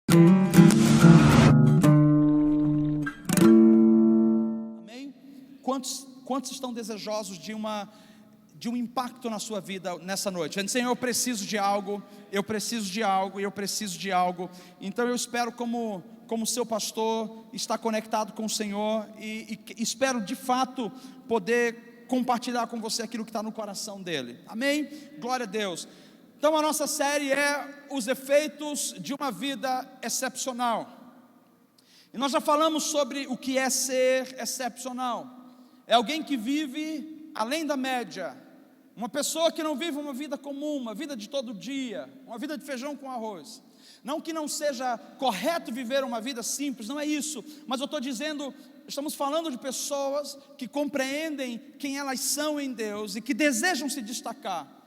Amém? Quantos estão desejosos de um impacto na sua vida nessa noite? Dizendo: Senhor, eu preciso de algo, eu preciso de algo, eu preciso de algo. Então eu espero, como seu pastor, estar conectado com o Senhor e espero de fato poder compartilhar com você aquilo que está no coração dele. Amém? Glória a Deus. Então a nossa série é os efeitos de uma vida excepcional. E nós já falamos sobre o que é ser excepcional. É alguém que vive além da média, uma pessoa que não vive uma vida comum, uma vida de todo dia, uma vida de feijão com arroz. Não que não seja correto viver uma vida simples, não é isso, mas eu estou dizendo, estamos falando de pessoas que compreendem quem elas são em Deus e que desejam se destacar.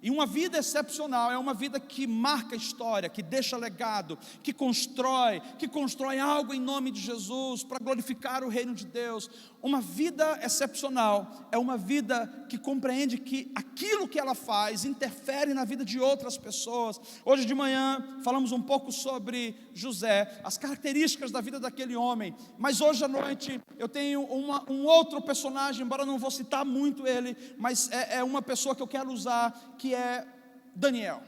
E uma vida excepcional é uma vida que marca história, que deixa legado, que constrói algo em nome de Jesus, para glorificar o reino de Deus. Uma vida excepcional é uma vida que compreende que aquilo que ela faz interfere na vida de outras pessoas. Hoje de manhã falamos um pouco sobre José, as características da vida daquele homem, mas hoje à noite eu tenho um outro personagem, embora não vou citar muito ele, mas é uma pessoa que eu quero usar, que é Daniel.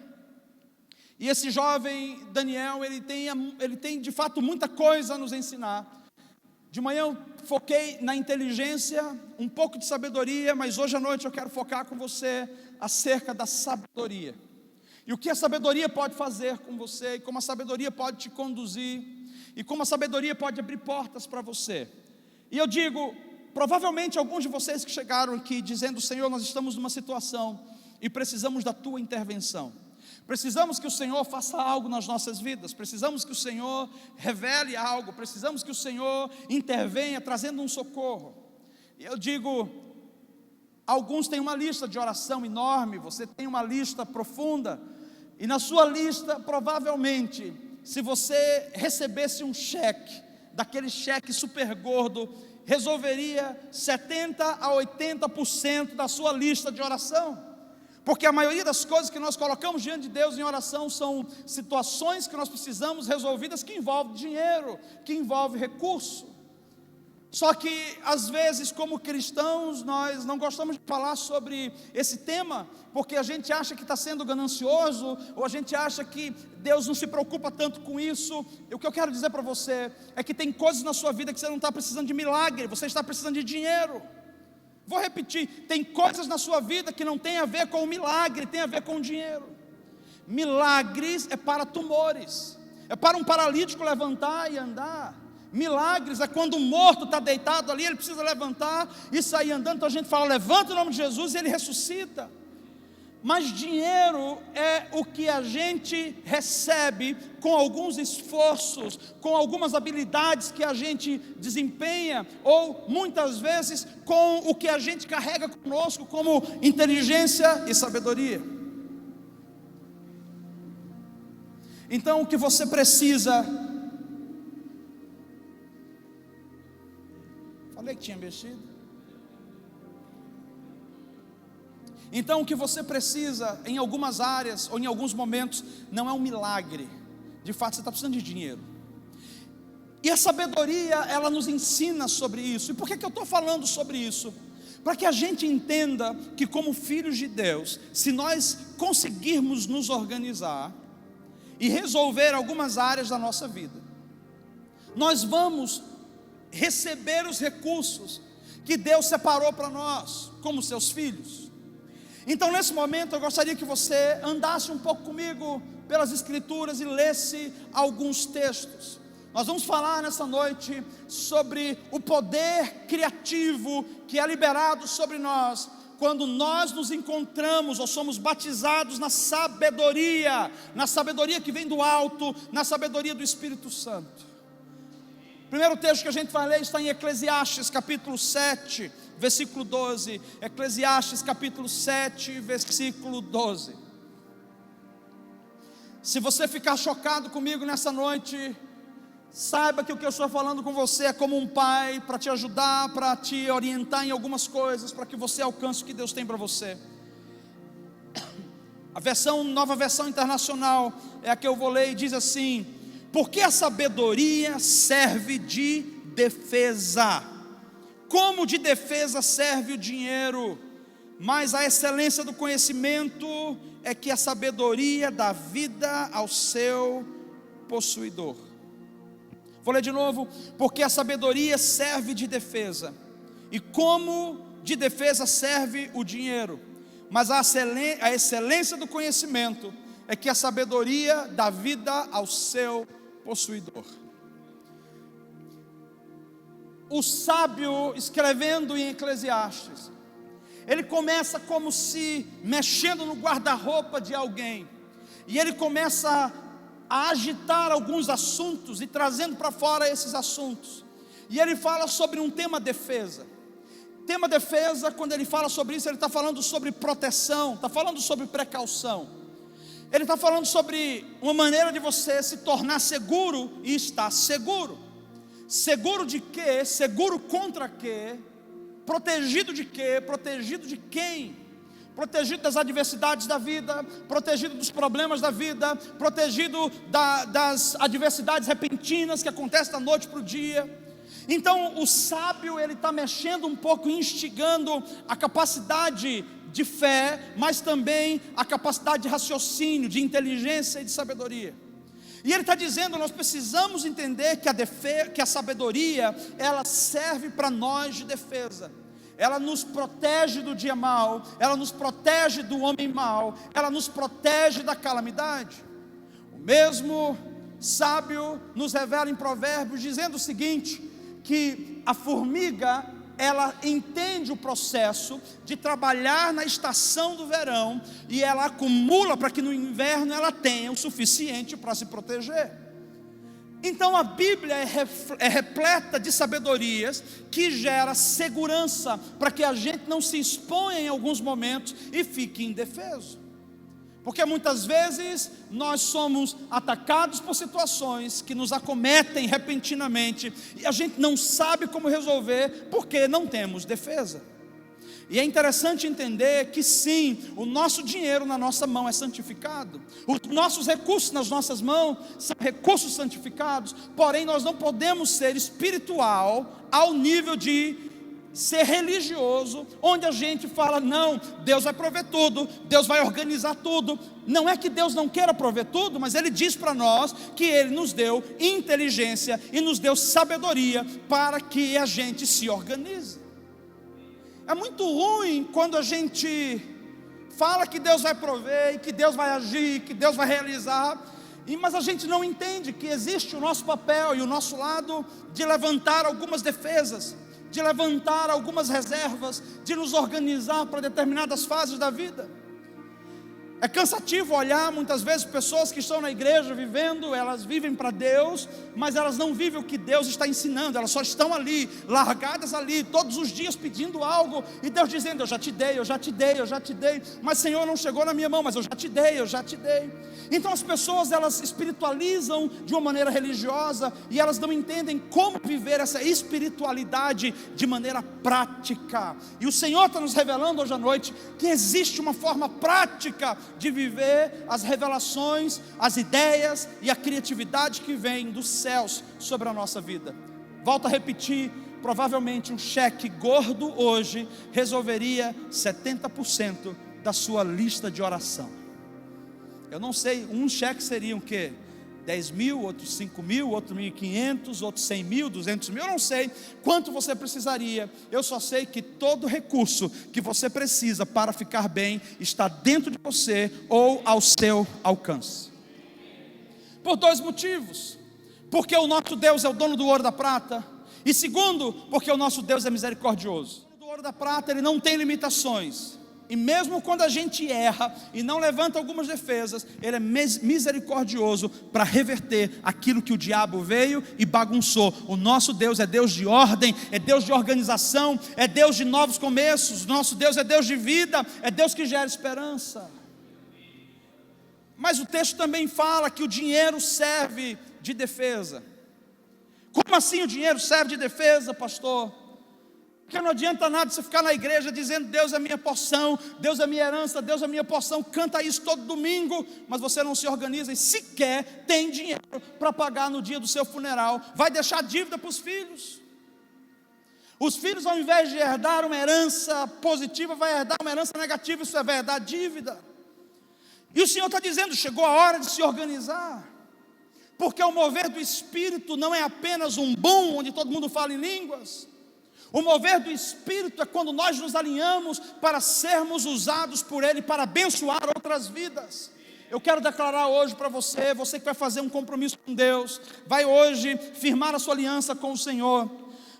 E esse jovem Daniel, ele tem de fato muita coisa a nos ensinar. De manhã eu foquei na inteligência, um pouco de sabedoria, mas hoje à noite eu quero focar com você acerca da sabedoria. E o que a sabedoria pode fazer com você, e como a sabedoria pode te conduzir, e como a sabedoria pode abrir portas para você. E eu digo, provavelmente alguns de vocês que chegaram aqui dizendo: Senhor, nós estamos numa situação e precisamos da tua intervenção. Precisamos que o Senhor faça algo nas nossas vidas, precisamos que o Senhor revele algo, precisamos que o Senhor intervenha trazendo um socorro. E eu digo, alguns têm uma lista de oração enorme, você tem uma lista profunda, e na sua lista, provavelmente, se você recebesse um cheque, daquele cheque super gordo, resolveria 70% a 80% da sua lista de oração. Porque a maioria das coisas que nós colocamos diante de Deus em oração são situações que nós precisamos resolvidas, que envolvem dinheiro, que envolvem recurso. Só que às vezes, como cristãos, nós não gostamos de falar sobre esse tema, porque a gente acha que está sendo ganancioso, ou a gente acha que Deus não se preocupa tanto com isso. E o que eu quero dizer para você é que tem coisas na sua vida que você não está precisando de milagre, você está precisando de dinheiro. Vou repetir, tem coisas na sua vida que não tem a ver com o milagre, tem a ver com o dinheiro. Milagres é para tumores, é para um paralítico levantar e andar. Milagres é quando um morto está deitado ali, ele precisa levantar e sair andando. Então a gente fala: levanta em nome de Jesus, e ele ressuscita. Mas dinheiro é o que a gente recebe com alguns esforços, com algumas habilidades que a gente desempenha, ou muitas vezes com o que a gente carrega conosco como inteligência e sabedoria. Então o que você precisa... Falei que tinha mexido. Então o que você precisa em algumas áreas ou em alguns momentos não é um milagre. De fato você está precisando de dinheiro. E a sabedoria, ela nos ensina sobre isso. E por que eu estou falando sobre isso? Para que a gente entenda que, como filhos de Deus, se nós conseguirmos nos organizar e resolver algumas áreas da nossa vida, nós vamos receber os recursos que Deus separou para nós, como seus filhos. Então nesse momento eu gostaria que você andasse um pouco comigo pelas escrituras e lesse alguns textos. Nós vamos falar nessa noite sobre o poder criativo que é liberado sobre nós quando nós nos encontramos ou somos batizados na sabedoria que vem do alto, na sabedoria do Espírito Santo. O primeiro texto que a gente vai ler está em Eclesiastes capítulo 7, versículo 12, Eclesiastes capítulo 7, versículo 12. Se você ficar chocado comigo nessa noite, saiba que o que eu estou falando com você é como um pai, para te ajudar, para te orientar em algumas coisas, para que você alcance o que Deus tem para você. A nova versão internacional é a que eu vou ler e diz assim: Porque a sabedoria serve de defesa. Como de defesa serve o dinheiro? Mas a excelência do conhecimento é que a sabedoria dá vida ao seu possuidor. Vou ler de novo. Porque a sabedoria serve de defesa. E como de defesa serve o dinheiro? Mas a excelência do conhecimento é que a sabedoria dá vida ao seu possuidor. O sábio, escrevendo em Eclesiastes, ele começa como se mexendo no guarda-roupa de alguém, e ele começa a agitar alguns assuntos e trazendo para fora esses assuntos, e ele fala sobre um tema defesa. Tema defesa, quando ele fala sobre isso, ele está falando sobre proteção, está falando sobre precaução, ele está falando sobre uma maneira de você se tornar seguro e estar seguro. Seguro de quê? Seguro contra quê? Protegido de quê? Protegido de quem? Protegido das adversidades da vida, protegido dos problemas da vida, protegido das adversidades repentinas que acontecem da noite para o dia. Então o sábio, ele está mexendo um pouco, instigando a capacidade de fé, mas também a capacidade de raciocínio, de inteligência e de sabedoria. E ele está dizendo, nós precisamos entender que a sabedoria, ela serve para nós de defesa. Ela nos protege do dia mau, ela nos protege do homem mau, ela nos protege da calamidade. O mesmo sábio nos revela em Provérbios, dizendo o seguinte, que a formiga, ela entende o processo de trabalhar na estação do verão, e ela acumula para que no inverno ela tenha o suficiente para se proteger. Então a Bíblia é repleta de sabedorias que gera segurança, para que a gente não se exponha em alguns momentos e fique indefeso. Porque muitas vezes nós somos atacados por situações que nos acometem repentinamente, e a gente não sabe como resolver, porque não temos defesa. E é interessante entender que sim, o nosso dinheiro na nossa mão é santificado, os nossos recursos nas nossas mãos são recursos santificados, porém nós não podemos ser espiritual ao nível de ser religioso, onde a gente fala, não, Deus vai prover tudo, Deus vai organizar tudo. Não é que Deus não queira prover tudo, mas Ele diz para nós que Ele nos deu inteligência e nos deu sabedoria para que a gente se organize. É muito ruim quando a gente fala que Deus vai prover, que Deus vai agir, que Deus vai realizar, mas a gente não entende que existe o nosso papel e o nosso lado de levantar algumas defesas, de levantar algumas reservas, de nos organizar para determinadas fases da vida. É cansativo olhar muitas vezes pessoas que estão na igreja vivendo, elas vivem para Deus, mas elas não vivem o que Deus está ensinando, elas só estão ali, largadas ali, todos os dias pedindo algo, e Deus dizendo, eu já te dei, eu já te dei, eu já te dei, mas Senhor, não chegou na minha mão, mas eu já te dei, eu já te dei. Então as pessoas, elas espiritualizam de uma maneira religiosa, e elas não entendem como viver essa espiritualidade de maneira prática. E o Senhor está nos revelando hoje à noite, que existe uma forma prática de viver as revelações, as ideias e a criatividade que vem dos céus sobre a nossa vida. Volto a repetir, provavelmente um cheque gordo hoje resolveria 70% da sua lista de oração. Eu não sei, um cheque seria o quê? 10 mil, outro 5 mil, outro 1.500, outro 100 mil, 200 mil, eu não sei quanto você precisaria. Eu só sei que todo recurso que você precisa para ficar bem está dentro de você ou ao seu alcance. Por dois motivos: porque o nosso Deus é o dono do ouro e da prata, e segundo, porque o nosso Deus é misericordioso. O ouro e da prata, ele não tem limitações. E mesmo quando a gente erra e não levanta algumas defesas, Ele é misericordioso para reverter aquilo que o diabo veio e bagunçou. O nosso Deus é Deus de ordem, é Deus de organização, é Deus de novos começos. Nosso Deus é Deus de vida, é Deus que gera esperança. Mas o texto também fala que o dinheiro serve de defesa. Como assim o dinheiro serve de defesa, pastor? Porque não adianta nada você ficar na igreja dizendo: Deus é minha porção, Deus é minha herança, Deus é minha porção. Canta isso todo domingo, mas você não se organiza e sequer tem dinheiro para pagar no dia do seu funeral. Vai deixar dívida para os filhos. Os filhos, ao invés de herdar uma herança positiva, vai herdar uma herança negativa. Isso vai herdar dívida. E o Senhor está dizendo: chegou a hora de se organizar. Porque o mover do Espírito não é apenas um boom onde todo mundo fala em línguas. O mover do Espírito é quando nós nos alinhamos para sermos usados por Ele para abençoar outras vidas. Eu quero declarar hoje para você, você que vai fazer um compromisso com Deus, vai hoje firmar a sua aliança com o Senhor.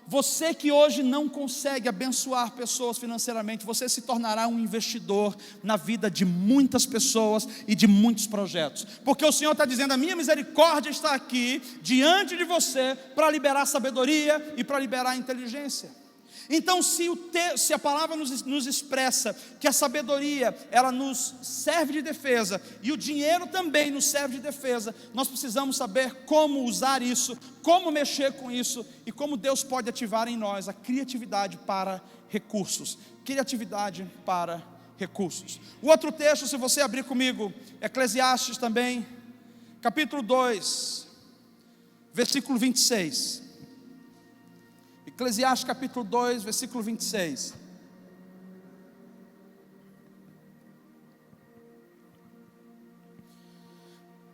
Você que hoje não consegue abençoar pessoas financeiramente, você se tornará um investidor na vida de muitas pessoas e de muitos projetos. Porque o Senhor está dizendo: a minha misericórdia está aqui diante de você para liberar sabedoria e para liberar inteligência. Então, se a palavra nos expressa que a sabedoria, ela nos serve de defesa, e o dinheiro também nos serve de defesa, nós precisamos saber como usar isso, como mexer com isso, e como Deus pode ativar em nós a criatividade para recursos. Criatividade para recursos. O outro texto, se você abrir comigo, Eclesiastes também, capítulo 2, versículo 26. Eclesiastes capítulo 2, versículo 26.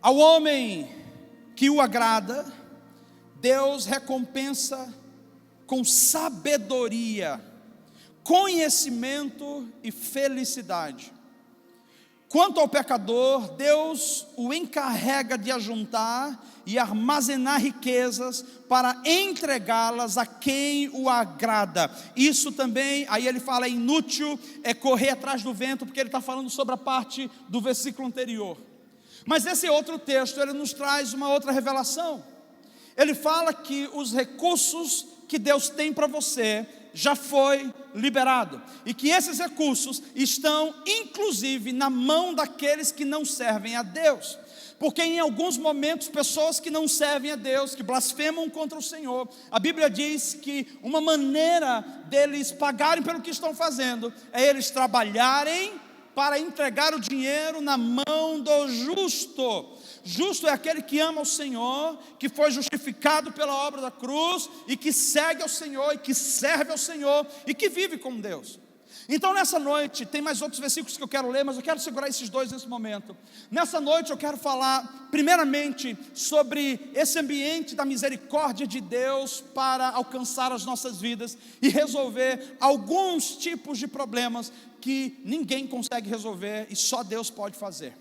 Ao homem que o agrada, Deus recompensa com sabedoria, conhecimento e felicidade. Quanto ao pecador, Deus o encarrega de ajuntar e armazenar riquezas para entregá-las a quem o agrada. Isso também, aí ele fala, é inútil, é correr atrás do vento, porque ele está falando sobre a parte do versículo anterior. Mas esse outro texto, ele nos traz uma outra revelação. Ele fala que os recursos que Deus tem para você já foi liberado, e que esses recursos estão inclusive na mão daqueles que não servem a Deus. Porque em alguns momentos, pessoas que não servem a Deus, que blasfemam contra o Senhor, a Bíblia diz que uma maneira deles pagarem pelo que estão fazendo é eles trabalharem para entregar o dinheiro na mão do justo. Justo é aquele que ama o Senhor, que foi justificado pela obra da cruz, e que segue ao Senhor, e que serve ao Senhor, e que vive com Deus. Então nessa noite, tem mais outros versículos que eu quero ler, mas eu quero segurar esses dois nesse momento. Nessa noite eu quero falar primeiramente sobre esse ambiente da misericórdia de Deus para alcançar as nossas vidas e resolver alguns tipos de problemas que ninguém consegue resolver e só Deus pode fazer.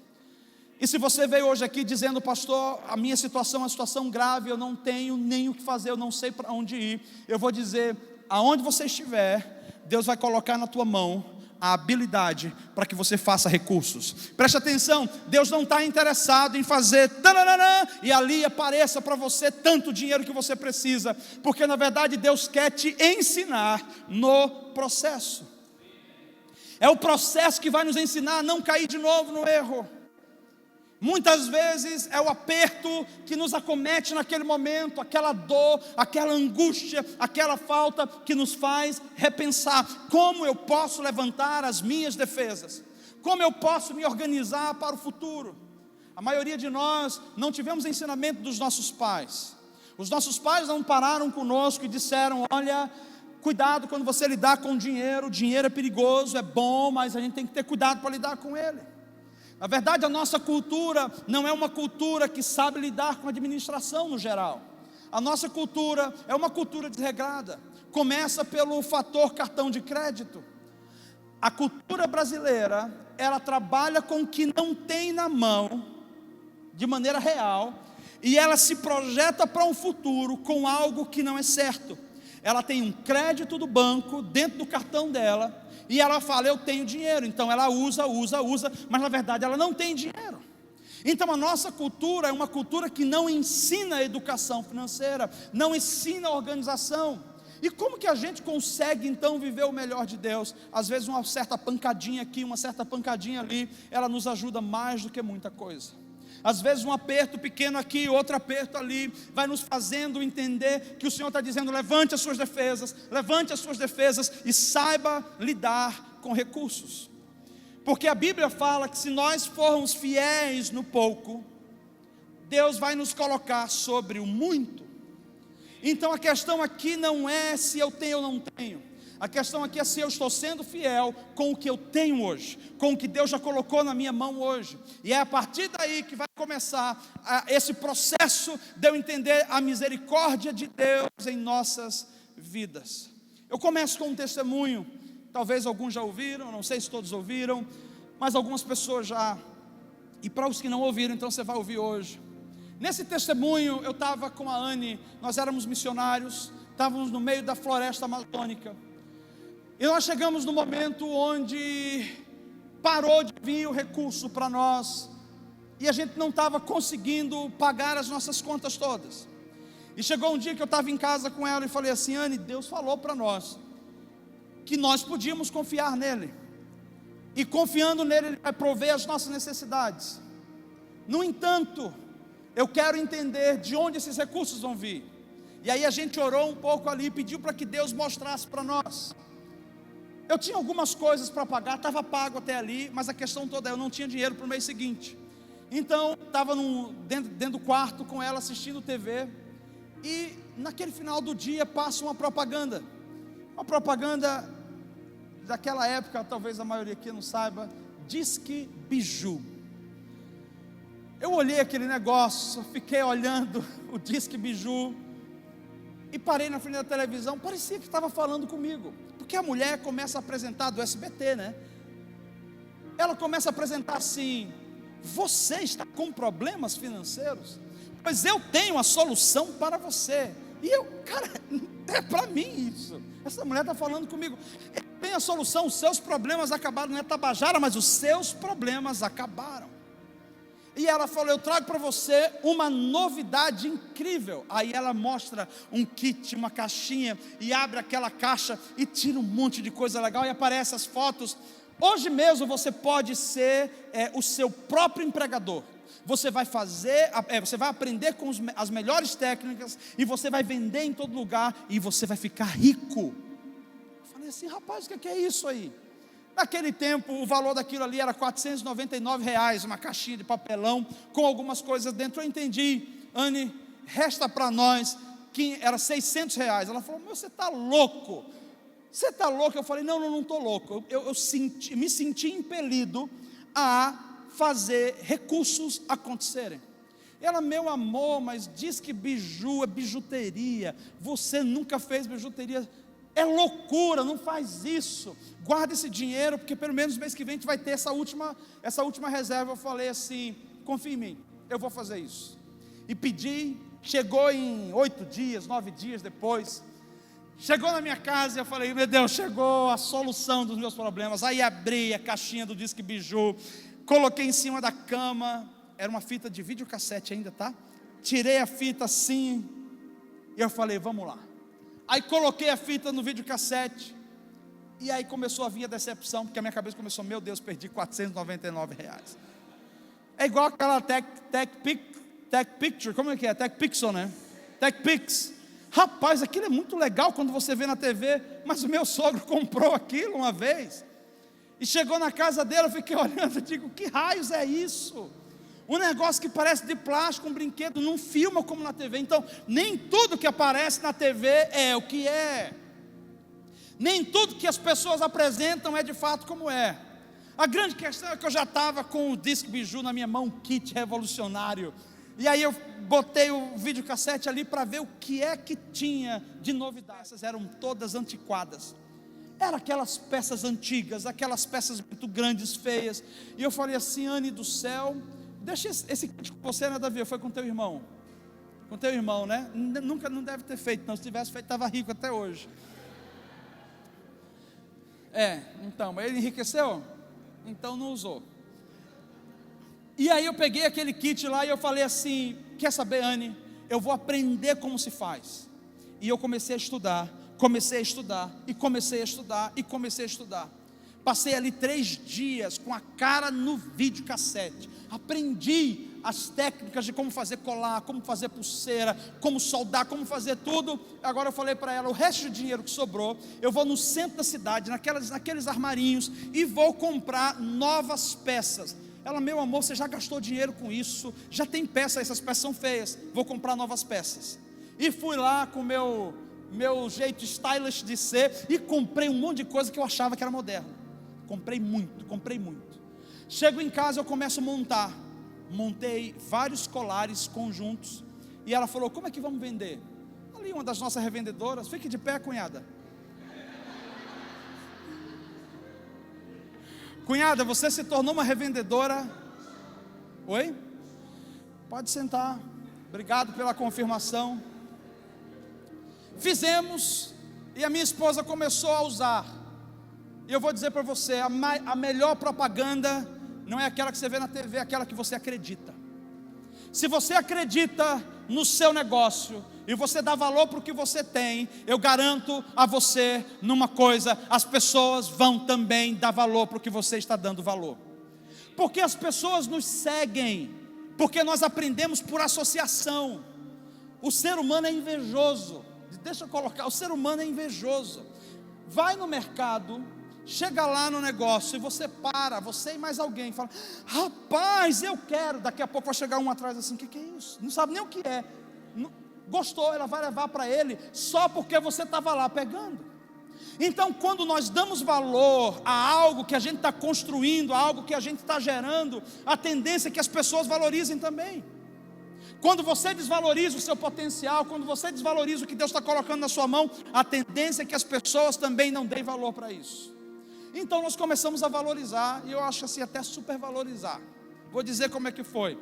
E se você veio hoje aqui dizendo: pastor, a minha situação é uma situação grave, eu não tenho nem o que fazer, eu não sei para onde ir, eu vou dizer: aonde você estiver, Deus vai colocar na tua mão a habilidade para que você faça recursos. Preste atenção, Deus não está interessado em fazer tananana, e ali apareça para você tanto dinheiro que você precisa, porque na verdade Deus quer te ensinar no processo. É o processo que vai nos ensinar a não cair de novo no erro. Muitas vezes é o aperto que nos acomete naquele momento, aquela dor, aquela angústia, aquela falta que nos faz repensar: como eu posso levantar as minhas defesas? Como eu posso me organizar para o futuro? A maioria de nós não tivemos ensinamento dos nossos pais. Os nossos pais não pararam conosco e disseram: olha, cuidado quando você lidar com dinheiro, o dinheiro é perigoso, é bom, mas a gente tem que ter cuidado para lidar com ele. Na verdade, a nossa cultura não é uma cultura que sabe lidar com a administração no geral. A nossa cultura é uma cultura desregrada. Começa pelo fator cartão de crédito. A cultura brasileira, ela trabalha com o que não tem na mão, de maneira real, e ela se projeta para um futuro com algo que não é certo. Ela tem um crédito do banco dentro do cartão dela, e ela fala: eu tenho dinheiro. Então ela usa, mas na verdade ela não tem dinheiro. Então a nossa cultura é uma cultura que não ensina a educação financeira, não ensina a organização. E como que a gente consegue então viver o melhor de Deus? Às vezes uma certa pancadinha aqui, uma certa pancadinha ali, ela nos ajuda mais do que muita coisa. Às vezes um aperto pequeno aqui, outro aperto ali, vai nos fazendo entender que o Senhor está dizendo: levante as suas defesas e saiba lidar com recursos. Porque a Bíblia fala que se nós formos fiéis no pouco, Deus vai nos colocar sobre o muito. Então a questão aqui não é se eu tenho ou não tenho, a questão aqui é se eu estou sendo fiel com o que eu tenho hoje, com o que Deus já colocou na minha mão hoje. E é a partir daí que vai começar esse processo de eu entender a misericórdia de Deus em nossas vidas. Eu começo com um testemunho, talvez alguns já ouviram, não sei se todos ouviram, mas algumas pessoas já, e para os que não ouviram, então você vai ouvir hoje. Nesse testemunho, eu estava com a Anne, nós éramos missionários, estávamos no meio da floresta amazônica, e nós chegamos no momento onde parou de vir o recurso para nós, e a gente não estava conseguindo pagar as nossas contas todas. E chegou um dia que eu estava em casa com ela e falei assim: Anne, Deus falou para nós que nós podíamos confiar nele, e confiando nele, ele vai prover as nossas necessidades. No entanto, eu quero entender de onde esses recursos vão vir. E aí a gente orou um pouco ali, pediu para que Deus mostrasse para nós. Eu tinha algumas coisas para pagar, estava pago até ali, mas a questão toda é: eu não tinha dinheiro para o mês seguinte. Então, estava dentro do quarto com ela assistindo TV, e naquele final do dia passa uma propaganda daquela época, talvez a maioria aqui não saiba, Disque Biju. Eu olhei aquele negócio, fiquei olhando o Disque Biju, e parei na frente da televisão, parecia que estava falando comigo, porque a mulher começa a apresentar, do SBT, né? Ela começa a apresentar assim: você está com problemas financeiros? Pois eu tenho a solução para você. E eu, cara, é para mim isso. Essa mulher está falando comigo. Eu tenho a solução, os seus problemas acabaram, não é Tabajara, mas os seus problemas acabaram. E ela falou: eu trago para você uma novidade incrível. Aí ela mostra um kit, uma caixinha, e abre aquela caixa e tira um monte de coisa legal, e aparecem as fotos. Hoje mesmo você pode ser o seu próprio empregador. Você vai você vai aprender com as melhores técnicas, e você vai vender em todo lugar, e você vai ficar rico. Eu falei assim: rapaz, o que é isso aí? Naquele tempo, o valor daquilo ali era R$499, uma caixinha de papelão, com algumas coisas dentro. Eu entendi: Anne, resta para nós, que era R$600. Ela falou: você está louco? Você está louco? Eu falei: não estou louco. Eu me senti impelido a fazer recursos acontecerem. Ela: meu amor, mas diz que biju é bijuteria, você nunca fez bijuteria, é loucura, não faz isso, guarda esse dinheiro, porque pelo menos no mês que vem a gente vai ter essa última reserva. Eu falei assim: confia em mim, eu vou fazer isso. E pedi, chegou em 8 dias, 9 dias depois, chegou na minha casa, e eu falei: meu Deus, chegou a solução dos meus problemas. Aí abri a caixinha do Disque Biju, coloquei em cima da cama, era uma fita de videocassete ainda, tá? Tirei a fita assim, e eu falei: vamos lá. Aí coloquei a fita no videocassete, e aí começou a vir a decepção, porque a minha cabeça começou: meu Deus, perdi R$499. É igual aquela Tech Picture, como é que é? Tech Pixel, né? Tech Pix. Rapaz, aquilo é muito legal quando você vê na TV, mas o meu sogro comprou aquilo uma vez, e chegou na casa dele, eu fiquei olhando e digo: que raios é isso? Um negócio que parece de plástico, um brinquedo, não filma como na TV. Então, nem tudo que aparece na TV é o que é. Nem tudo que as pessoas apresentam é de fato como é. A grande questão é que eu já estava com o Disque Biju na minha mão, um kit revolucionário. E aí eu botei o videocassete ali para ver o que é que tinha de novidade. Essas eram todas antiquadas. Eram aquelas peças antigas, aquelas peças muito grandes, feias. E eu falei assim: Anne do céu, deixa esse kit com você, nada a ver, foi com teu irmão. Com teu irmão, né? Nunca, não deve ter feito, não. Se tivesse feito, estava rico até hoje. Então, mas ele enriqueceu? Então não usou. E aí eu peguei aquele kit lá e eu falei assim: quer saber, Anne, eu vou aprender como se faz. E eu comecei a estudar, Passei ali 3 dias com a cara no videocassete. Aprendi as técnicas de como fazer colar, como fazer pulseira, como soldar, como fazer tudo. Agora eu falei para ela, o resto do dinheiro que sobrou, eu vou no centro da cidade, naqueles armarinhos, e vou comprar novas peças. Ela, meu amor, você já gastou dinheiro com isso, já tem peça, essas peças são feias, vou comprar novas peças. E fui lá com o meu jeito stylish de ser, e comprei um monte de coisa que eu achava que era moderno. Comprei muito. Chego em casa, eu começo a montar. Montei vários colares conjuntos. E ela falou, como é que vamos vender? Ali uma das nossas revendedoras, fique de pé, cunhada. Cunhada, você se tornou uma revendedora. Oi? Pode sentar. Obrigado pela confirmação. Fizemos, e a minha esposa começou a usar. E eu vou dizer para você, a melhor propaganda não é aquela que você vê na TV, é aquela que você acredita. Se você acredita no seu negócio, e você dá valor para o que você tem, eu garanto a você numa coisa, as pessoas vão também dar valor para o que você está dando valor. Porque as pessoas nos seguem, porque nós aprendemos por associação. O ser humano é invejoso. Deixa eu colocar, o ser humano é invejoso. Vai no mercado, chega lá no negócio e você para, você e mais alguém, fala, rapaz, eu quero. Daqui a pouco vai chegar um atrás assim, o que é isso? Não sabe nem o que é. Gostou, ela vai levar para ele, só porque você estava lá pegando. Então quando nós damos valor a algo que a gente está construindo, a algo que a gente está gerando, a tendência é que as pessoas valorizem também. Quando você desvaloriza o seu potencial, quando você desvaloriza o que Deus está colocando na sua mão, a tendência é que as pessoas também não deem valor para isso. Então nós começamos a valorizar, e eu acho assim até supervalorizar. Vou dizer como é que foi.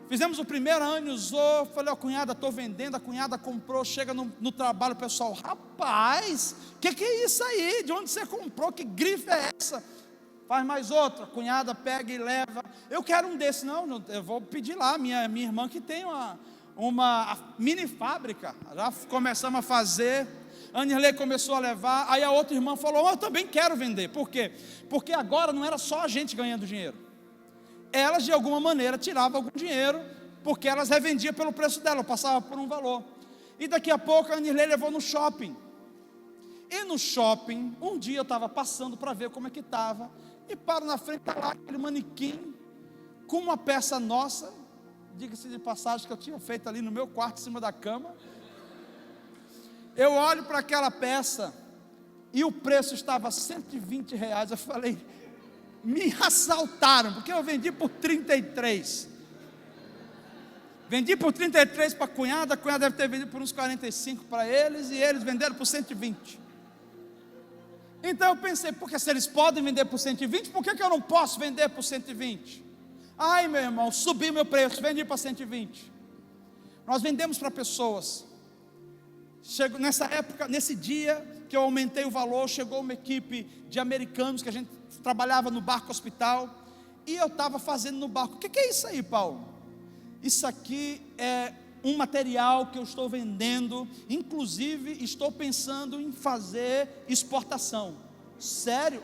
Fizemos o primeiro ano, usou, falei, ó, cunhada, estou vendendo, a cunhada comprou, chega no trabalho, o pessoal, rapaz, que é isso aí? De onde você comprou? Que grife é essa? Faz mais outra, a cunhada pega e leva. Eu quero um desse. Não, eu vou pedir lá, minha irmã que tem uma mini fábrica. Já começamos a fazer. A Nirley começou a levar. Aí a outra irmã falou, eu também quero vender. Por quê? Porque agora não era só a gente ganhando dinheiro. Elas de alguma maneira tiravam algum dinheiro, porque elas revendiam pelo preço dela, passava por um valor. E daqui a pouco a Nirley levou no shopping. E no shopping, um dia eu estava passando para ver como é que estava. E paro na frente, está lá aquele manequim com uma peça nossa, diga-se de passagem, que eu tinha feito ali no meu quarto, em cima da cama. Eu olho para aquela peça e o preço estava R$120. Eu falei, me assaltaram, porque eu vendi por 33. Vendi por 33 para a cunhada deve ter vendido por uns 45 para eles, e eles venderam por 120. Então eu pensei, porque se eles podem vender por 120, por que eu não posso vender por 120? Ai, meu irmão, subi meu preço, vendi para 120. Nós vendemos para pessoas. Chego, nessa época, nesse dia que eu aumentei o valor, chegou uma equipe de americanos, que a gente trabalhava no barco hospital, e eu estava fazendo no barco. O que é isso aí, Paulo? Isso aqui é um material que eu estou vendendo, inclusive estou pensando em fazer exportação. Sério?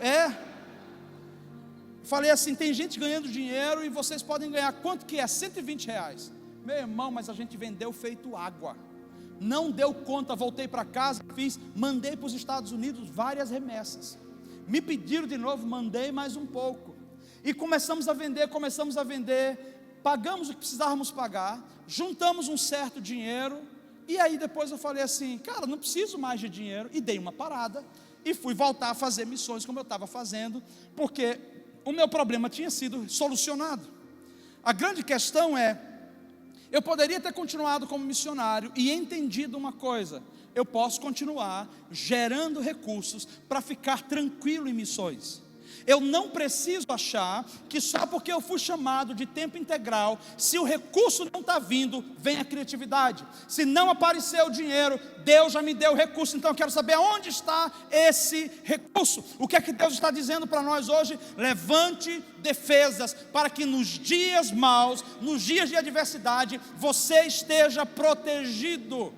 Falei assim, tem gente ganhando dinheiro e vocês podem ganhar, quanto que é? R$120. Meu irmão, mas a gente vendeu feito água. Não deu conta, voltei para casa, mandei para os Estados Unidos várias remessas. Me pediram de novo, mandei mais um pouco. E começamos a vender, pagamos o que precisávamos pagar, juntamos um certo dinheiro, e aí depois eu falei assim, cara, não preciso mais de dinheiro, e dei uma parada, e fui voltar a fazer missões como eu estava fazendo, porque o meu problema tinha sido solucionado. A grande questão é, eu poderia ter continuado como missionário, e entendido uma coisa, eu posso continuar gerando recursos, para ficar tranquilo em missões. Eu não preciso achar que só porque eu fui chamado de tempo integral, se o recurso não está vindo, vem a criatividade. Se não apareceu o dinheiro, Deus já me deu o recurso, então eu quero saber onde está esse recurso. O que é que Deus está dizendo para nós hoje? Levante defesas, para que nos dias maus, nos dias de adversidade, você esteja protegido.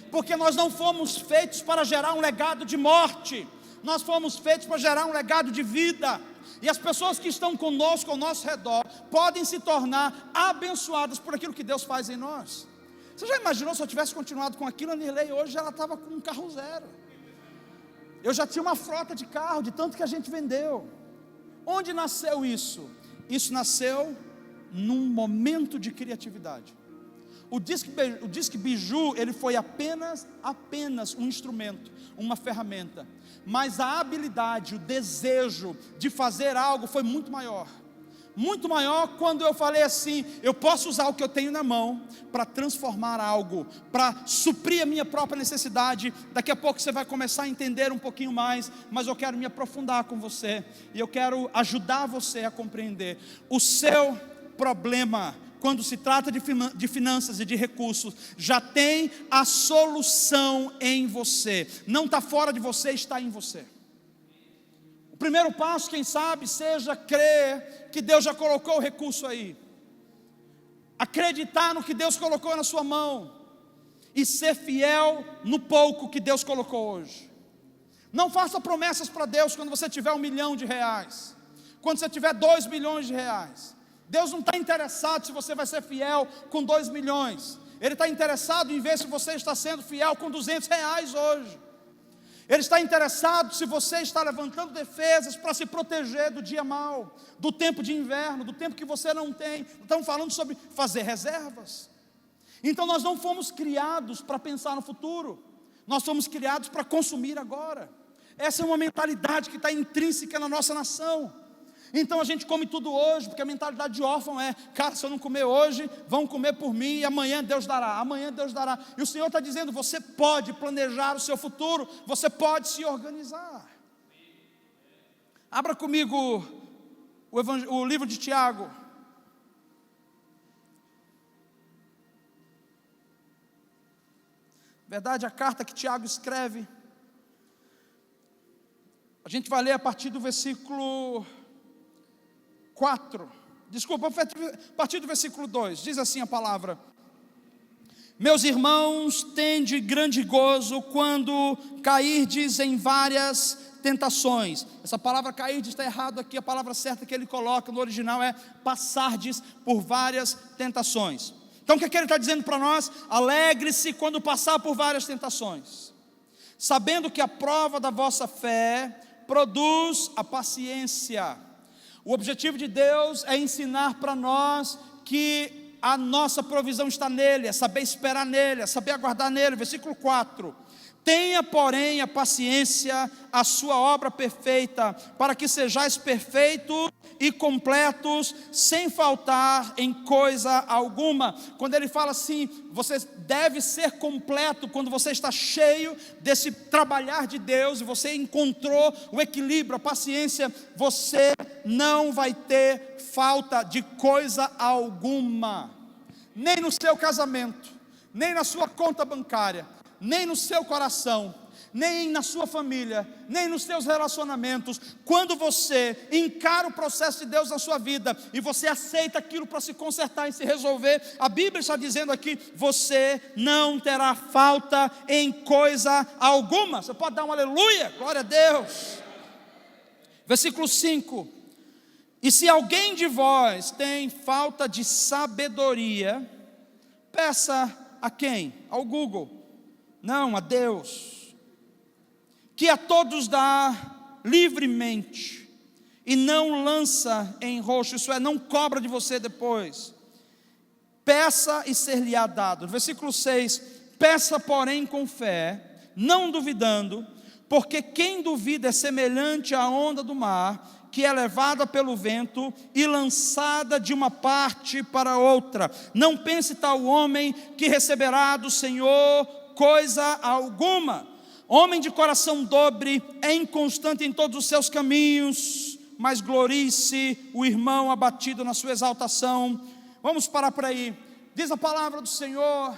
Porque nós não fomos feitos para gerar um legado de morte, nós fomos feitos para gerar um legado de vida. E as pessoas que estão conosco ao nosso redor podem se tornar abençoadas por aquilo que Deus faz em nós. Você já imaginou se eu tivesse continuado com aquilo? A Nirley hoje ela estava com um carro zero. Eu já tinha uma frota de carro, de tanto que a gente vendeu. Onde nasceu isso? Isso nasceu num momento de criatividade. O Disque Biju, ele foi apenas um instrumento, uma ferramenta. Mas a habilidade, o desejo de fazer algo foi muito maior. Muito maior quando eu falei assim: eu posso usar o que eu tenho na mão para transformar algo, para suprir a minha própria necessidade. Daqui a pouco você vai começar a entender um pouquinho mais, mas eu quero me aprofundar com você, e eu quero ajudar você a compreender. O seu problema, quando se trata de finanças e de recursos, já tem a solução em você. Não está fora de você, está em você. O primeiro passo, quem sabe, seja crer que Deus já colocou o recurso aí. Acreditar no que Deus colocou na sua mão. E ser fiel no pouco que Deus colocou hoje. Não faça promessas para Deus quando você tiver R$1 milhão. Quando você tiver R$2 milhões. Deus não está interessado se você vai ser fiel com 2 milhões. Ele está interessado em ver se você está sendo fiel com R$200 hoje. Ele está interessado se você está levantando defesas para se proteger do dia mau, do tempo de inverno, do tempo que você não tem. Estamos falando sobre fazer reservas. Então nós não fomos criados para pensar no futuro. Nós fomos criados para consumir agora. Essa é uma mentalidade que está intrínseca na nossa nação. Então a gente come tudo hoje, porque a mentalidade de órfão é: cara, se eu não comer hoje, vão comer por mim, e amanhã Deus dará, amanhã Deus dará. E o Senhor está dizendo: você pode planejar o seu futuro, você pode se organizar. Abra comigo o livro de Tiago. Verdade, a carta que Tiago escreve. A gente vai ler a partir do versículo 4, desculpa, a partir do versículo 2, diz assim a palavra: meus irmãos, tende grande gozo quando cairdes em várias tentações. Essa palavra cairdes está errado aqui, a palavra certa que ele coloca no original é passardes por várias tentações. Então o que ele está dizendo para nós? Alegre-se quando passar por várias tentações, sabendo que a prova da vossa fé produz a paciência. O objetivo de Deus é ensinar para nós que a nossa provisão está nele, é saber esperar nele, é saber aguardar nele. Versículo 4: tenha, porém, a paciência, a sua obra perfeita, para que sejais perfeitos e completos, sem faltar em coisa alguma. Quando ele fala assim, você deve ser completo quando você está cheio desse trabalhar de Deus, e você encontrou o equilíbrio, a paciência, você não vai ter falta de coisa alguma, nem no seu casamento, nem na sua conta bancária, nem no seu coração, nem na sua família, nem nos seus relacionamentos. Quando você encara o processo de Deus na sua vida, e você aceita aquilo para se consertar e se resolver, a Bíblia está dizendo aqui: você não terá falta em coisa alguma. Você pode dar um aleluia, glória a Deus. Versículo 5: e se alguém de vós tem falta de sabedoria, peça a quem? Ao Google? Não, a Deus, que a todos dá livremente, e não lança em roxo, isso é, não cobra de você depois. Peça e ser-lhe-á dado. Versículo 6: peça, porém, com fé, não duvidando, porque quem duvida é semelhante à onda do mar, que é levada pelo vento e lançada de uma parte para outra. Não pense tal homem que receberá do Senhor coisa alguma. Homem de coração dobre é inconstante em todos os seus caminhos, mas glorie-se o irmão abatido na sua exaltação. Vamos parar por aí. Diz a palavra do Senhor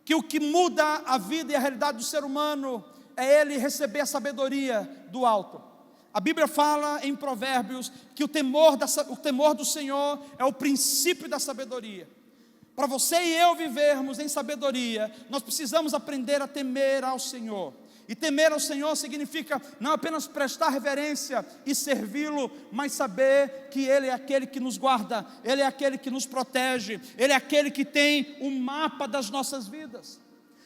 que o que muda a vida e a realidade do ser humano é ele receber a sabedoria do alto. A Bíblia fala em Provérbios que o temor do Senhor é o princípio da sabedoria. Para você e eu vivermos em sabedoria, nós precisamos aprender a temer ao Senhor. E temer ao Senhor significa não apenas prestar reverência e servi-lo, mas saber que Ele é aquele que nos guarda, Ele é aquele que nos protege, Ele é aquele que tem o mapa das nossas vidas.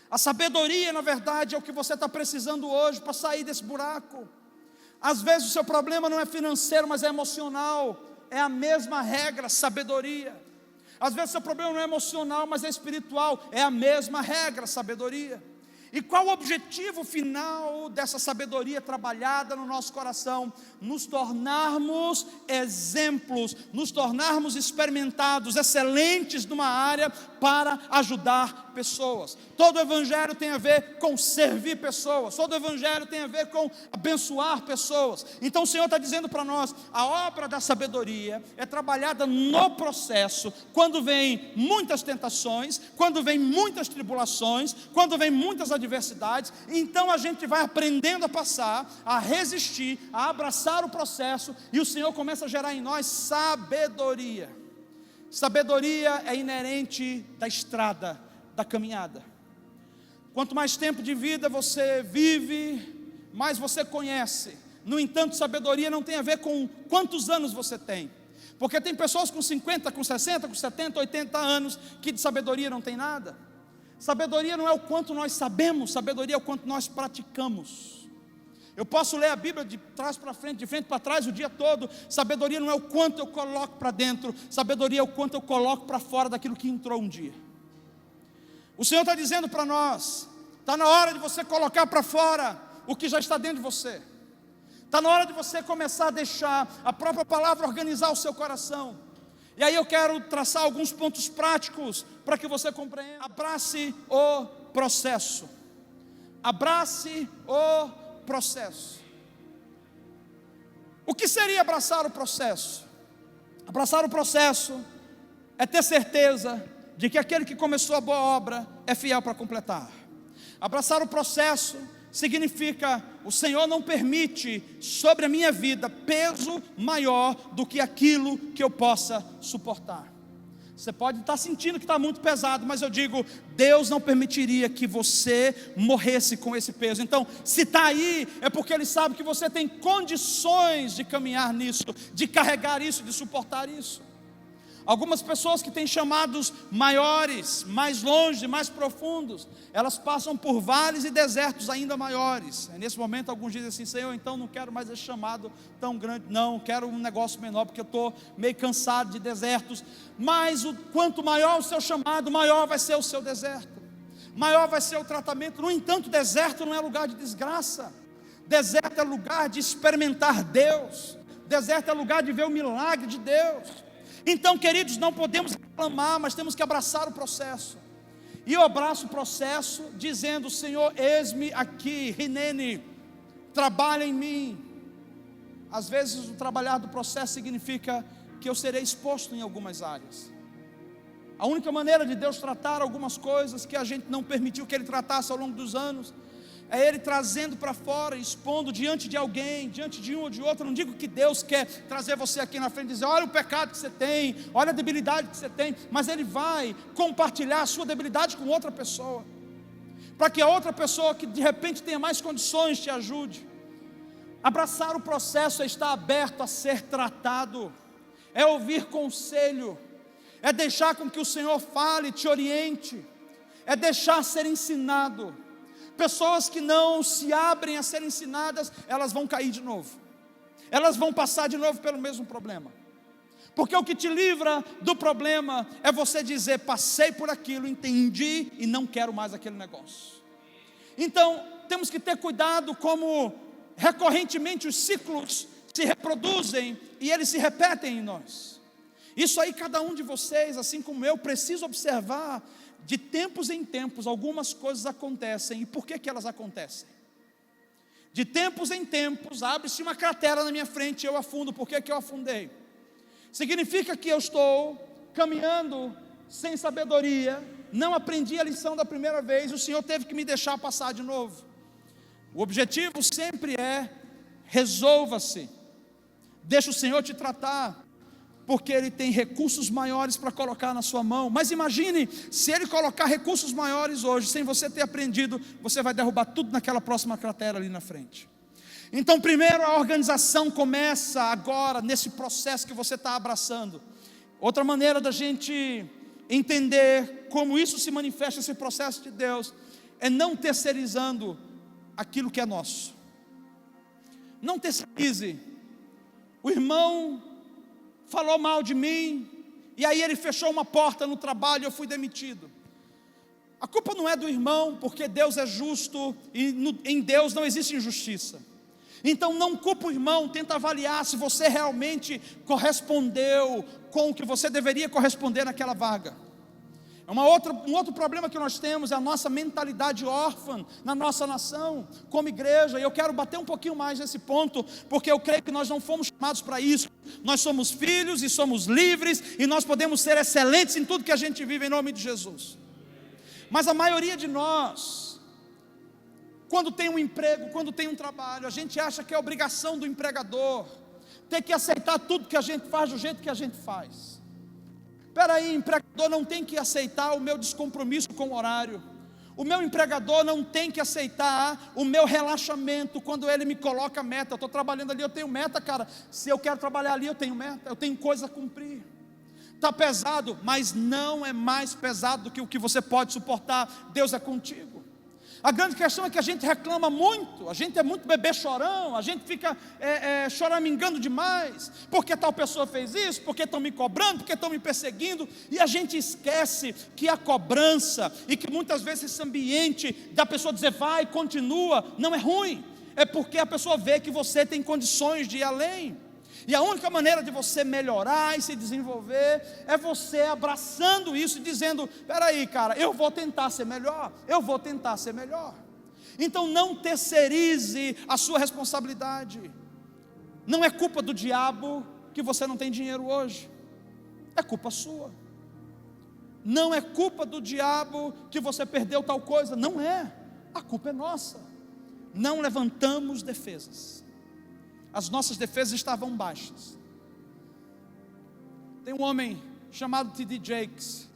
A sabedoria, na verdade, é o que você está precisando hoje para sair desse buraco. Às vezes o seu problema não é financeiro, mas é emocional. É a mesma regra, sabedoria. Às vezes o seu problema não é emocional, mas é espiritual. É a mesma regra, sabedoria. E qual o objetivo final dessa sabedoria trabalhada no nosso coração? Nos tornarmos exemplos, nos tornarmos experimentados, excelentes numa área para ajudar pessoas. Todo o evangelho tem a ver com servir pessoas, todo o evangelho tem a ver com abençoar pessoas. Então o Senhor está dizendo para nós, a obra da sabedoria é trabalhada no processo, quando vem muitas tentações, quando vem muitas tribulações, quando vem muitas adversidades, então a gente vai aprendendo a passar, a resistir, a abraçar o processo, e o Senhor começa a gerar em nós sabedoria. Sabedoria é inerente da estrada, da caminhada. Quanto mais tempo de vida você vive, mais você conhece. No entanto, sabedoria não tem a ver com quantos anos você tem, porque tem pessoas com 50, com 60, com 70, 80 anos, que de sabedoria não tem nada. Sabedoria não é o quanto nós sabemos, sabedoria é o quanto nós praticamos. Eu posso ler a Bíblia de trás para frente, de frente para trás o dia todo. Sabedoria não é o quanto eu coloco para dentro, sabedoria é o quanto eu coloco para fora daquilo que entrou um dia. O Senhor está dizendo para nós, está na hora de você colocar para fora o que já está dentro de você. Está na hora de você começar a deixar a própria palavra organizar o seu coração. E aí eu quero traçar alguns pontos práticos para que você compreenda. Abrace o processo. Abrace o processo. O que seria abraçar o processo? Abraçar o processo é ter certeza de que aquele que começou a boa obra é fiel para completar. Abraçar o processo significa, o Senhor não permite sobre a minha vida peso maior do que aquilo que eu possa suportar. Você pode estar sentindo que está muito pesado, mas eu digo, Deus não permitiria que você morresse com esse peso. Então, se está aí, é porque Ele sabe que você tem condições de caminhar nisso, de carregar isso, de suportar isso. Algumas pessoas que têm chamados maiores, mais longe, mais profundos, elas passam por vales e desertos ainda maiores. Nesse momento alguns dizem assim, Senhor, então não quero mais esse chamado tão grande, não, quero um negócio menor, porque eu estou meio cansado de desertos. Mas quanto maior o seu chamado, maior vai ser o seu deserto, maior vai ser o tratamento. No entanto, deserto não é lugar de desgraça, deserto é lugar de experimentar Deus, deserto é lugar de ver o milagre de Deus. Então, queridos, não podemos reclamar, mas temos que abraçar o processo. E eu abraço o processo dizendo, Senhor, eis-me aqui, Rinene, trabalha em mim. Às vezes o trabalhar do processo significa que eu serei exposto em algumas áreas. A única maneira de Deus tratar algumas coisas que a gente não permitiu que Ele tratasse ao longo dos anos, é Ele trazendo para fora, expondo diante de alguém, diante de um ou de outro. Eu não digo que Deus quer trazer você aqui na frente e dizer, olha o pecado que você tem, olha a debilidade que você tem, mas Ele vai compartilhar a sua debilidade com outra pessoa, para que a outra pessoa que de repente tenha mais condições te ajude. Abraçar o processo é estar aberto a ser tratado, é ouvir conselho, é deixar com que o Senhor fale, te oriente, é deixar ser ensinado. Pessoas que não se abrem a ser ensinadas, elas vão cair de novo, elas vão passar de novo pelo mesmo problema, porque o que te livra do problema é você dizer, passei por aquilo, entendi e não quero mais aquele negócio. Então temos que ter cuidado como recorrentemente os ciclos se reproduzem e eles se repetem em nós. Isso aí cada um de vocês, assim como eu, precisa observar. De tempos em tempos algumas coisas acontecem. E por que elas acontecem? De tempos em tempos abre-se uma cratera na minha frente e eu afundo. Por que eu afundei? Significa que eu estou caminhando sem sabedoria, não aprendi a lição da primeira vez, o Senhor teve que me deixar passar de novo. O objetivo sempre é, resolva-se, deixa o Senhor te tratar. porque Ele tem recursos maiores para colocar na sua mão. Mas imagine, se Ele colocar recursos maiores hoje, sem você ter aprendido, você vai derrubar tudo naquela próxima cratera ali na frente. Então, primeiro, a organização começa agora, nesse processo que você está abraçando. Outra maneira da gente entender como isso se manifesta, esse processo de Deus, é não terceirizando aquilo que é nosso. Não terceirize. O irmão falou mal de mim, e aí ele fechou uma porta no trabalho e eu fui demitido. A culpa não é do irmão, porque Deus é justo, e em Deus não existe injustiça. Então não culpa o irmão, tenta avaliar se você realmente correspondeu com o que você deveria corresponder naquela vaga. Um outro problema que nós temos é a nossa mentalidade órfã na nossa nação, como igreja, e eu quero bater um pouquinho mais nesse ponto, porque eu creio que nós não fomos chamados para isso. Nós somos filhos e somos livres, e nós podemos ser excelentes em tudo que a gente vive em nome de Jesus. Mas a maioria de nós, quando tem um emprego, quando tem um trabalho, a gente acha que é obrigação do empregador ter que aceitar tudo que a gente faz do jeito que a gente faz. Espera aí, empregador não tem que aceitar o meu descompromisso com o horário. O meu empregador não tem que aceitar o meu relaxamento quando ele me coloca meta. Eu estou trabalhando ali, eu tenho meta, cara. Se eu quero trabalhar ali, eu tenho meta, eu tenho coisa a cumprir. Está pesado, mas não é mais pesado do que o que você pode suportar. Deus é contigo. A grande questão é que a gente reclama muito, a gente é muito bebê chorão, a gente fica choramingando demais, porque tal pessoa fez isso, porque estão me cobrando, porque estão me perseguindo, e a gente esquece que a cobrança, e que muitas vezes esse ambiente da pessoa dizer vai, continua, não é ruim, é porque a pessoa vê que você tem condições de ir além. E a única maneira de você melhorar e se desenvolver é você abraçando isso e dizendo: espera aí, cara, eu vou tentar ser melhor, eu vou tentar ser melhor. Então não terceirize a sua responsabilidade. Não é culpa do diabo que você não tem dinheiro hoje, é culpa sua. Não é culpa do diabo que você perdeu tal coisa, não é, a culpa é nossa. Não levantamos defesas. As nossas defesas estavam baixas. Tem um homem chamado T.D. Jakes,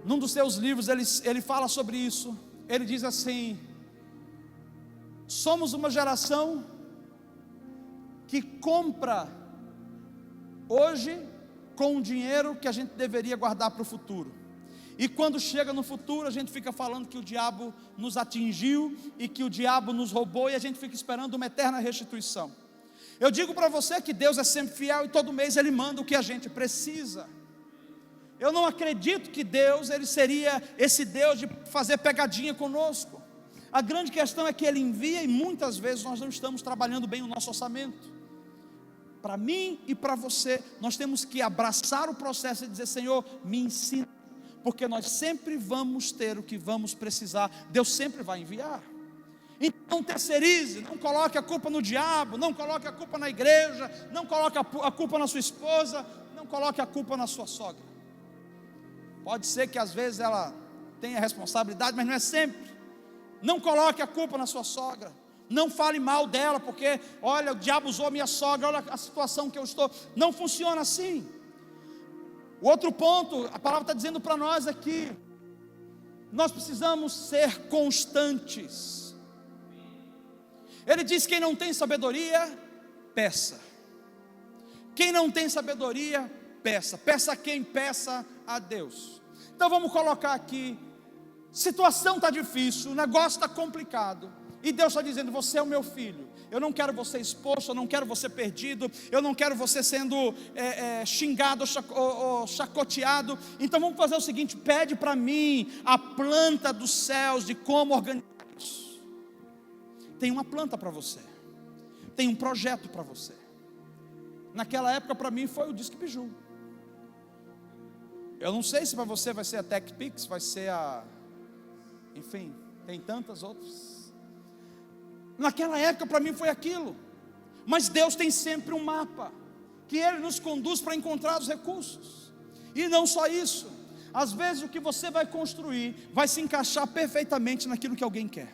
num dos seus livros ele fala sobre isso. Ele diz assim: somos uma geração que compra hoje com o dinheiro que a gente deveria guardar para o futuro. E quando chega no futuro, a gente fica falando que o diabo nos atingiu e que o diabo nos roubou, e a gente fica esperando uma eterna restituição. Eu digo para você que Deus é sempre fiel e todo mês Ele manda o que a gente precisa. Eu não acredito que Deus, Ele seria esse Deus de fazer pegadinha conosco. A grande questão é que Ele envia e muitas vezes nós não estamos trabalhando bem o nosso orçamento. Para mim e para você, nós temos que abraçar o processo e dizer: Senhor, me ensina, porque nós sempre vamos ter o que vamos precisar, Deus sempre vai enviar. Então não terceirize, não coloque a culpa no diabo, não coloque a culpa na igreja, não coloque a culpa na sua esposa, não coloque a culpa na sua sogra. Pode ser que às vezes ela tenha responsabilidade, mas não é sempre. Não coloque a culpa na sua sogra, não fale mal dela, porque olha, o diabo usou a minha sogra, olha a situação que eu estou. Não funciona assim. O outro ponto, a palavra está dizendo para nós aqui, nós precisamos ser constantes. Ele diz: quem não tem sabedoria, peça. Quem não tem sabedoria, peça. Peça a quem? Peça a Deus. Então vamos colocar aqui, situação está difícil, o negócio está complicado, e Deus está dizendo: você é o meu filho, eu não quero você exposto, eu não quero você perdido, eu não quero você sendo xingado ou chacoteado. Então vamos fazer o seguinte: pede para mim a planta dos céus de como organizar isso. Tem uma planta para você, tem um projeto para você. Naquela época para mim foi o Disque Biju. Eu não sei se para você vai ser a TechPix, vai ser enfim, tem tantas outras. Naquela época para mim foi aquilo. Mas Deus tem sempre um mapa que Ele nos conduz para encontrar os recursos. E não só isso, às vezes o que você vai construir vai se encaixar perfeitamente naquilo que alguém quer.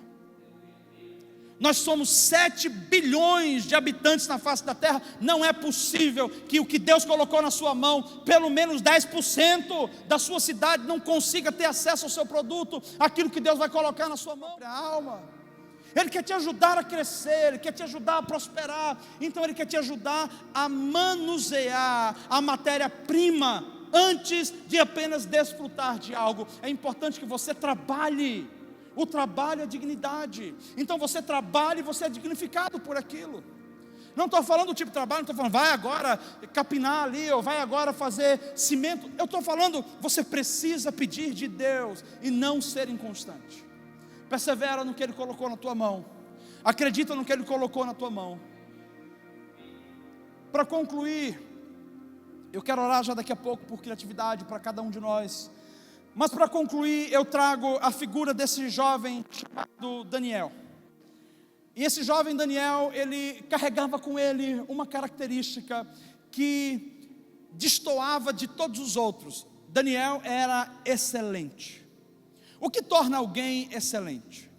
Nós somos 7 bilhões de habitantes na face da terra. Não é possível que o que Deus colocou na sua mão, pelo menos 10% da sua cidade não consiga ter acesso ao seu produto, aquilo que Deus vai colocar na sua mão. A alma. Ele quer te ajudar a crescer, Ele quer te ajudar a prosperar. Então Ele quer te ajudar a manusear a matéria-prima, antes de apenas desfrutar de algo. É importante que você trabalhe. O trabalho é dignidade. Então você trabalha e você é dignificado por aquilo. Não estou falando do tipo de trabalho, não estou falando vai agora capinar ali, ou vai agora fazer cimento. Eu estou falando, você precisa pedir de Deus e não ser inconstante. Persevera no que Ele colocou na tua mão. Acredita no que Ele colocou na tua mão. Para concluir, eu quero orar já daqui a pouco por criatividade para cada um de nós. Mas para concluir, eu trago a figura desse jovem chamado Daniel. E esse jovem Daniel, ele carregava com ele uma característica que destoava de todos os outros. Daniel era excelente. O que torna alguém excelente?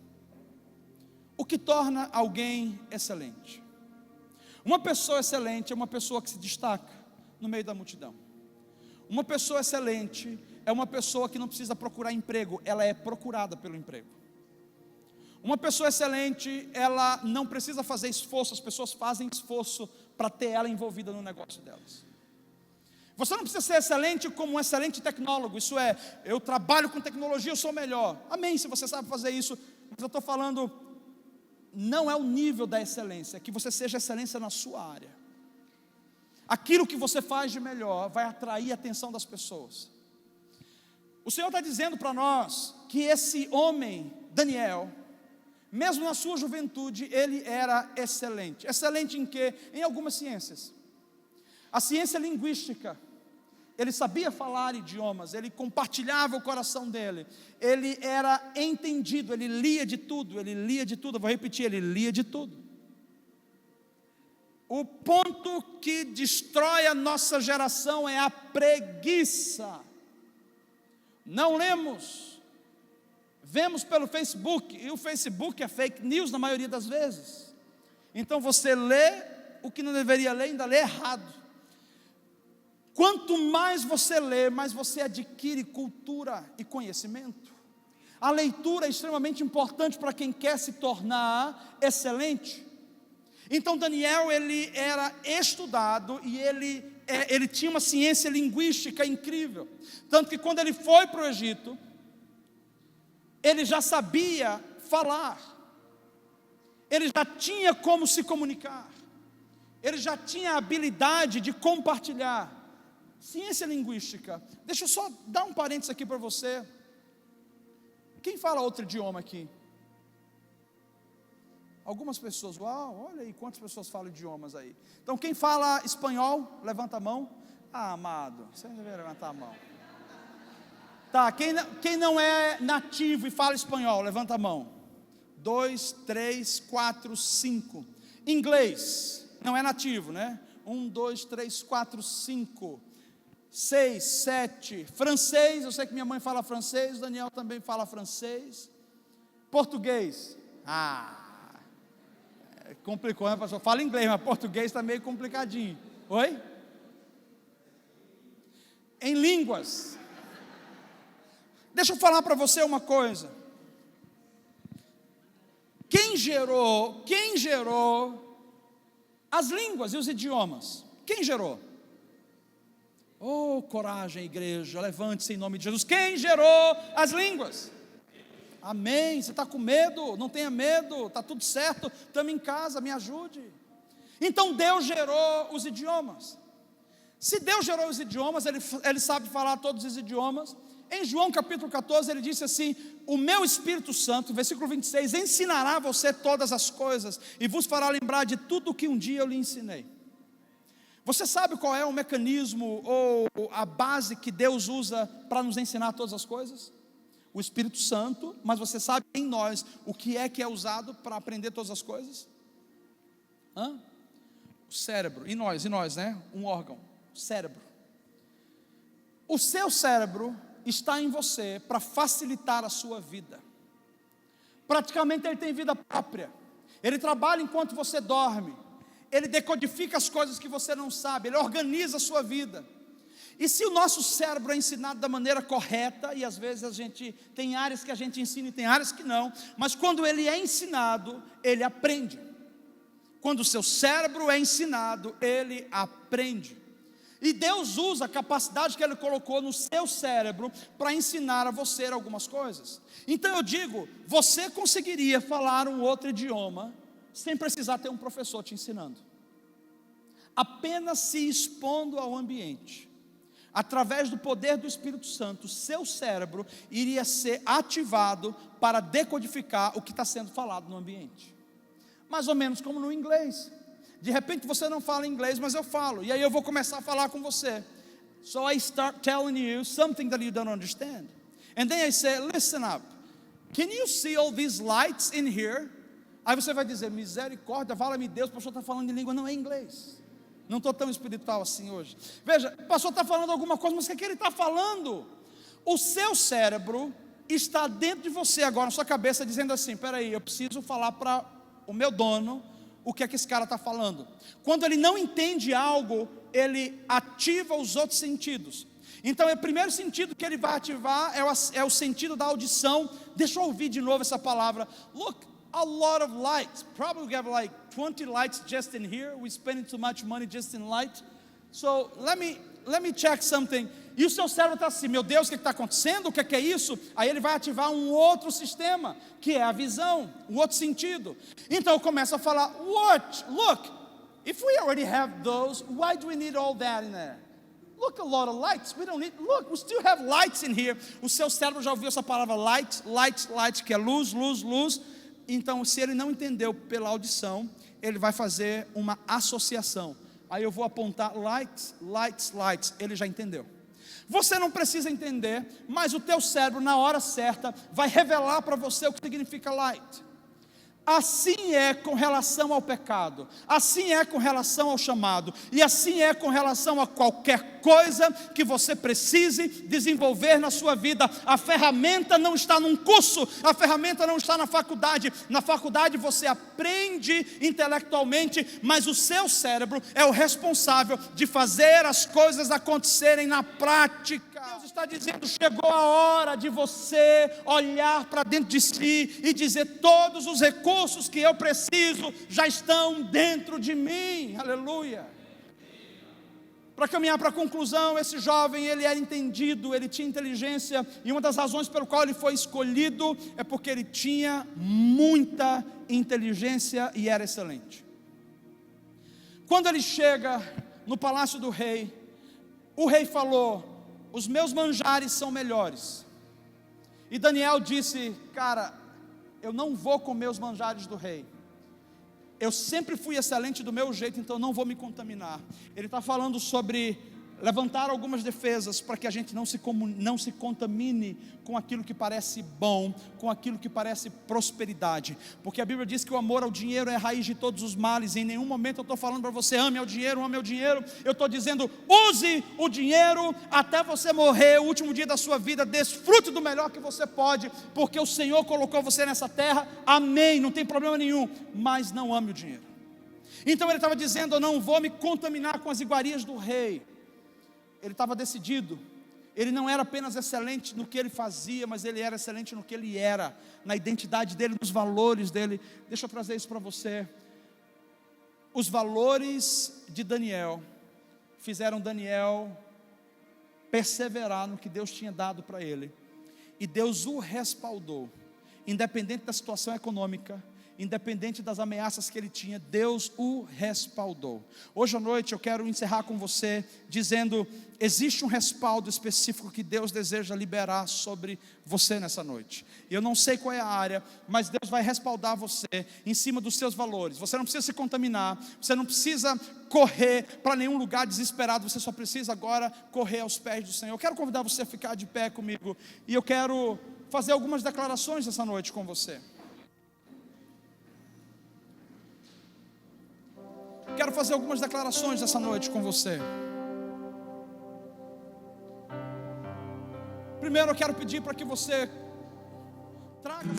O que torna alguém excelente? Uma pessoa excelente é uma pessoa que se destaca no meio da multidão. Uma pessoa excelente é uma pessoa que não precisa procurar emprego, ela é procurada pelo emprego. Uma pessoa excelente, ela não precisa fazer esforço, as pessoas fazem esforço para ter ela envolvida no negócio delas. Você não precisa ser excelente como um excelente tecnólogo, isso é, eu trabalho com tecnologia, eu sou melhor. Amém, se você sabe fazer isso, mas eu estou falando, não é o nível da excelência, é que você seja excelência na sua área. Aquilo que você faz de melhor vai atrair a atenção das pessoas. O Senhor está dizendo para nós que esse homem, Daniel, mesmo na sua juventude, ele era excelente. Excelente em quê? Em algumas ciências. A ciência linguística. Ele sabia falar idiomas, ele compartilhava o coração dele. Ele era entendido, ele lia de tudo, eu vou repetir, ele lia de tudo. O ponto que destrói a nossa geração é a preguiça. Não lemos, vemos pelo Facebook, e o Facebook é fake news na maioria das vezes. Então você lê o que não deveria ler, ainda lê errado. Quanto mais você lê, mais você adquire cultura e conhecimento. A leitura é extremamente importante para quem quer se tornar excelente. Então Daniel, ele era estudado e ele tinha uma ciência linguística incrível. Tanto que quando ele foi para o Egito, ele já sabia falar. Ele já tinha como se comunicar. Ele já tinha a habilidade de compartilhar. Ciência linguística. Deixa eu só dar um parênteses aqui para você. Quem fala outro idioma aqui? Algumas pessoas, uau, olha aí quantas pessoas falam idiomas aí. Então quem fala espanhol, levanta a mão. Ah, amado, você não deve levantar a mão. Tá, quem não é nativo e fala espanhol, levanta a mão. 2, 3, 4, 5. Inglês, não é nativo, né? 1, 2, 3, 4, 5. 6, 7. Francês, eu sei que minha mãe fala francês, o Daniel também fala francês. Português, complicou, né, pastor? Fala inglês, mas português está meio complicadinho. Oi? Em línguas. Deixa eu falar para você uma coisa. Quem gerou as línguas e os idiomas? Quem gerou? Oh, coragem, igreja, levante-se em nome de Jesus. Quem gerou as línguas? Amém, você está com medo? Não tenha medo, está tudo certo, estamos em casa, me ajude. Então Deus gerou os idiomas. Se Deus gerou os idiomas, Ele sabe falar todos os idiomas. Em João capítulo 14, Ele disse assim: o meu Espírito Santo, versículo 26, ensinará a você todas as coisas, e vos fará lembrar de tudo o que um dia eu lhe ensinei. Você sabe qual é o mecanismo, ou a base que Deus usa para nos ensinar todas as coisas? O Espírito Santo. Mas você sabe em nós o que é usado para aprender todas as coisas? O cérebro. E nós, né? Um órgão, o cérebro. O seu cérebro está em você para facilitar a sua vida. Praticamente ele tem vida própria. Ele trabalha enquanto você dorme. Ele decodifica as coisas que você não sabe. Ele organiza a sua vida. E se o nosso cérebro é ensinado da maneira correta, e às vezes a gente tem áreas que a gente ensina e tem áreas que não, mas quando ele é ensinado, ele aprende. Quando o seu cérebro é ensinado, ele aprende. E Deus usa a capacidade que Ele colocou no seu cérebro para ensinar a você algumas coisas. Então eu digo, você conseguiria falar um outro idioma sem precisar ter um professor te ensinando. Apenas se expondo ao ambiente. Através do poder do Espírito Santo, seu cérebro iria ser ativado para decodificar o que está sendo falado no ambiente. Mais ou menos como no inglês. De repente você não fala inglês, mas eu falo. E aí eu vou começar a falar com você. So I start telling you something that you don't understand. And then I say, listen up. Can you see all these lights in here? Aí você vai dizer, misericórdia, fala-me Deus, o pastor está falando em língua, não é inglês. Não estou tão espiritual assim hoje. Veja, o pastor está falando alguma coisa, mas o que ele está falando? O seu cérebro está dentro de você agora, na sua cabeça, dizendo assim, peraí, eu preciso falar para o meu dono o que é que esse cara está falando. Quando ele não entende algo, ele ativa os outros sentidos. Então o primeiro sentido que ele vai ativar é o sentido da audição. Deixa eu ouvir de novo essa palavra. Look, a lot of lights. Probably we have like 20 lights just in here. We're spending too much money just in light. So let me check something. E o seu cérebro está assim, meu Deus, o que está acontecendo? O que é isso? Aí ele vai ativar um outro sistema, que é a visão, um outro sentido. Então eu começo a falar, look, if we already have those, why do we need all that in there? Look, a lot of lights, we don't need, look, we still have lights in here. O seu cérebro já ouviu essa palavra light, que é luz. Então se ele não entendeu pela audição, ele vai fazer uma associação. Aí eu vou apontar lights, ele já entendeu. Você não precisa entender, mas o teu cérebro na hora certa vai revelar para você o que significa light. Assim é com relação ao pecado, assim é com relação ao chamado, e assim é com relação a qualquer coisa que você precise desenvolver na sua vida. A ferramenta não está num curso, a ferramenta não está na faculdade. Na faculdade você aprende intelectualmente, mas o seu cérebro é o responsável de fazer as coisas acontecerem na prática. Deus está dizendo, chegou a hora de você olhar para dentro de si e dizer, todos os recursos que eu preciso já estão dentro de mim. Aleluia. Para caminhar para a conclusão, esse jovem, ele era entendido, ele tinha inteligência, e uma das razões pelo qual ele foi escolhido é porque ele tinha muita inteligência e era excelente. Quando ele chega no palácio do rei, o rei falou, os meus manjares são melhores. E Daniel disse, cara, eu não vou comer os manjares do rei. Eu sempre fui excelente do meu jeito, então não vou me contaminar. Ele está falando sobre levantar algumas defesas para que a gente não se contamine com aquilo que parece bom, com aquilo que parece prosperidade. Porque a Bíblia diz que o amor ao dinheiro é a raiz de todos os males. E em nenhum momento eu estou falando para você, ame ao dinheiro. Eu estou dizendo, use o dinheiro até você morrer, o último dia da sua vida, desfrute do melhor que você pode, porque o Senhor colocou você nessa terra, amém, não tem problema nenhum, mas não ame o dinheiro. Então ele estava dizendo, eu não vou me contaminar com as iguarias do rei. Ele estava decidido. Ele não era apenas excelente no que ele fazia, mas ele era excelente no que ele era, na identidade dele, nos valores dele. Deixa eu trazer isso para você. Os valores de Daniel fizeram Daniel perseverar no que Deus tinha dado para ele, e Deus o respaldou, independente da situação econômica, independente das ameaças que ele tinha, Deus o respaldou. Hoje à noite eu quero encerrar com você dizendo, existe um respaldo específico que Deus deseja liberar sobre você nessa noite. Eu não sei qual é a área, mas Deus vai respaldar você em cima dos seus valores. Você não precisa se contaminar, você não precisa correr para nenhum lugar desesperado, você só precisa agora correr aos pés do Senhor. Eu quero convidar você a ficar de pé comigo, e eu quero fazer algumas declarações essa noite com você. Quero fazer algumas declarações essa noite com você. Primeiro eu quero pedir para que você traga